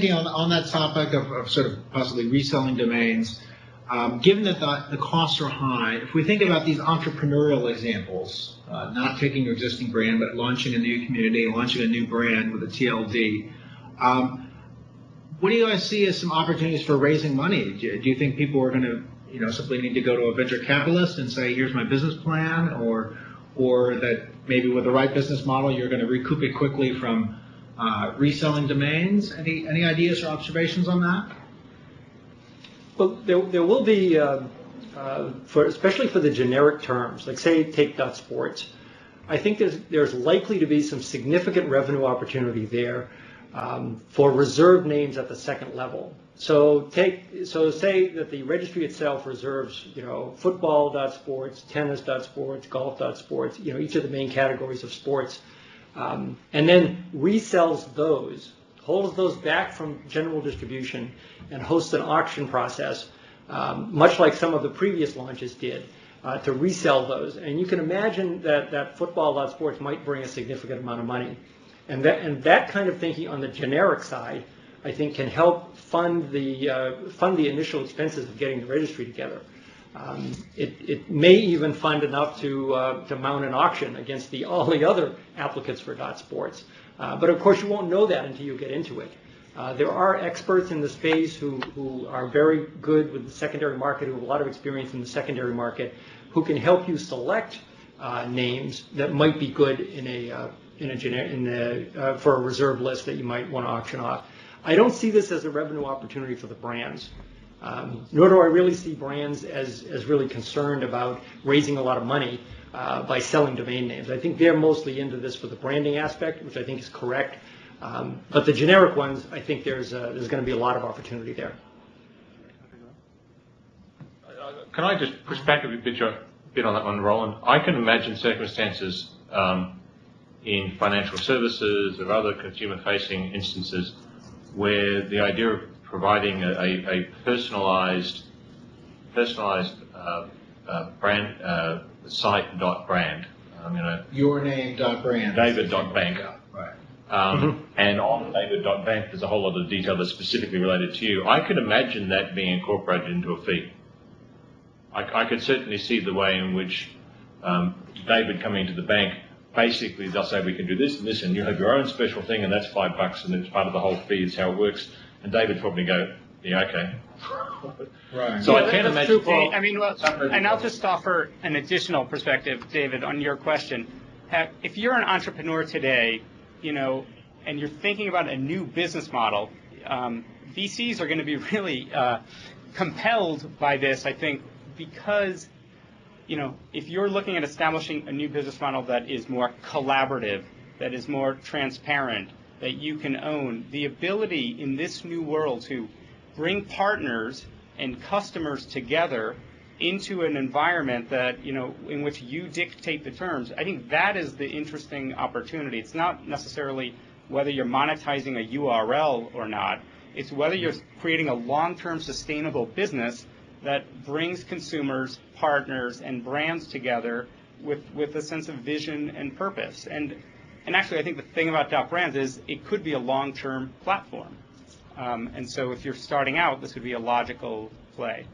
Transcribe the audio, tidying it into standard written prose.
thinking on that topic of sort of possibly reselling domains. Given that the costs are high, if we think about these entrepreneurial examples, not taking your existing brand, but launching a new community, launching a new brand with a TLD, what do you guys see as some opportunities for raising money? Do you think people are going to, simply need to go to a venture capitalist and say, here's my business plan, or that maybe with the right business model, you're going to recoup it quickly from reselling domains? Any ideas or observations on that? Well, there will be, especially for the generic terms, like say take .sports. I think there's likely to be some significant revenue opportunity there for reserved names at the second level. So say that the registry itself reserves, football.sports, tennis.sports, golf.sports, each of the main categories of sports, and then resells those, holds those back from general distribution, and hosts an auction process, much like some of the previous launches did, to resell those. And you can imagine that football.sports might bring a significant amount of money. And that kind of thinking on the generic side, I think, can help fund the initial expenses of getting the registry together. It may even fund enough to mount an auction against all the other applicants for .sports. But of course, you won't know that until you get into it. There are experts in the space who are very good with the secondary market, who have a lot of experience in the secondary market, who can help you select names that might be good for a reserve list that you might want to auction off. I don't see this as a revenue opportunity for the brands, nor do I really see brands as really concerned about raising a lot of money by selling domain names. I think they're mostly into this for the branding aspect, which I think is correct. But the generic ones, I think there's going to be a lot of opportunity there. Can I just push back a bit on that one, Roland? I can imagine circumstances in financial services or other consumer-facing instances where the idea of providing a personalized brand site.brand, your name.brand, David.bank. Right. And on David.bank, there's a whole lot of detail that's specifically related to you. I could imagine that being incorporated into a fee. I could certainly see the way in which David coming into the bank, basically they'll say we can do this and this, and you have your own special thing, and that's $5, and it's part of the whole fee is how it works. And David probably go, yeah, okay. Right. So yeah, I can't imagine. True, Paul. I mean, well, and I'll just offer an additional perspective, David, on your question. If you're an entrepreneur today, and you're thinking about a new business model, VCs are going to be really compelled by this, I think, because, if you're looking at establishing a new business model that is more collaborative, that is more transparent, that you can own, the ability in this new world to bring partners and customers together into an environment that, in which you dictate the terms, I think that is the interesting opportunity. It's not necessarily whether you're monetizing a URL or not. It's whether you're creating a long-term sustainable business that brings consumers, partners, and brands together with a sense of vision and purpose. And actually, I think the thing about .brands is it could be a long-term platform. And so if you're starting out, this would be a logical play.